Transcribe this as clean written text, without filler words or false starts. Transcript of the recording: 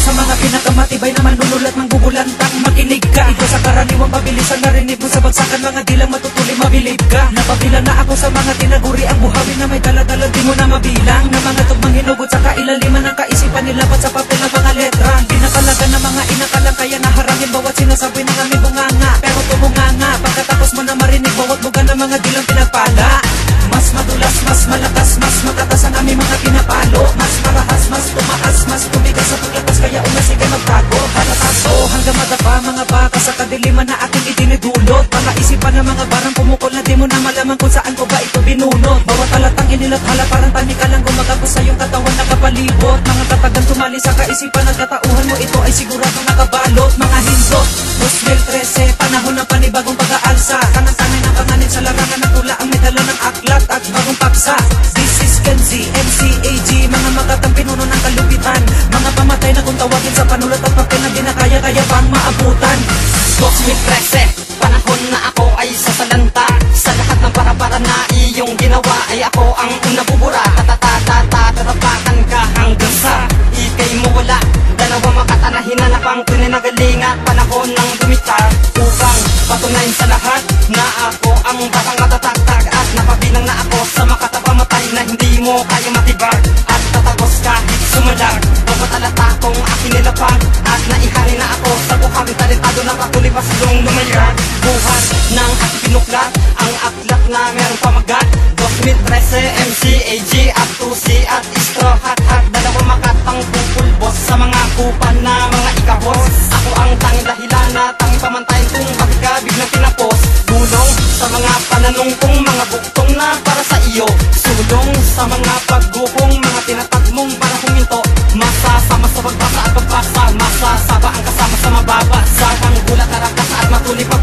sa mga pinakamatibay na manunulat ng bubulantang. Makinig ka, ito sa karaniwang mabilisan. Narinig mo sa bagsakan, mga dilang matutuli, mabilib ka. Napabilan na ako sa mga tinaguri ang buhawi na may dala-dala, di mo na mabilang. Na mga tugmang hinugot sa kailaliman ng kaisipan, nilapat sa papel ng mga letra. Pinakalaga ng mga inakalang, kaya naharangin bawat sinasabi ng aming bunganga. Pero tumunganga, pagkatapos mo na marinig bawat buga ng mga dilang pinagpala. Mas madulas, mas malakas, mas matatas ang aming mga pinapalo. Mas marahas, mas tumaas, mas tumigas sa paglapas, kaya umasig ay magtago. Halataso hanggang madapa mga baka sa kadiliman na aking itinidulot. Mga isipan ng mga barang pumukol na di mo na malaman kung saan ko ba ito binunot. Bawat talatang inilathala parang tanika lang gumagapos sa iyong katawan na kapalibot. Mga katagang tumali sa kaisipan at katauhan mo, ito ay siguradong nakabalot. Mga hindot, 2013, panahon ng panibagong pag-aalsa. Tangan-tangan ng panganin sa larangan ng tula ang medala ng aklat at bagong paksa. This is Kenzie, MCAG, mga magatang pinuno ng kalupitan. Mga pamatay na kung tawagin sa panulat at papel na di na kaya pang maabutan. 2013, panahon na ako ay sasalanta. Sa lahat ng para-para na iyong ginawa ay ako ang nabubura. Tatatapakan ka hanggang sa ikay mo wala. Dalawang makata na hinanap ang tunay na galing at panahon ng dumitar. Upang patunayan sa lahat na ako ang batang matatatag. At napabilang na ako sa makatapamatay na hindi mo kaya matibag. At tatagos kahit sumalag, bawat alata kong aking nilapag. At naihari na ako sa buhangin talentado na patuloy pa silong lumayag. Buhat ng aking pinuklat, ang aklat na meron pamagat. 2013, MCAG at 2C at Istro Hat-Hat. Dalawang makatang pupulbos sa mga kupan na mga ikabos. Ako ang tanging dahilan na tanging pamantayan kung bakit ka biglang pinapos. Gulong sa mga pananong kong mga buktong na para sa iyo. Sulong sa mga pagguhong, mga tinatag mong para huminto. Masasama sa pagbasa at pagbasa, masasaba ang kasama sa mababa. Sa gulat, tarakas at matuloy pa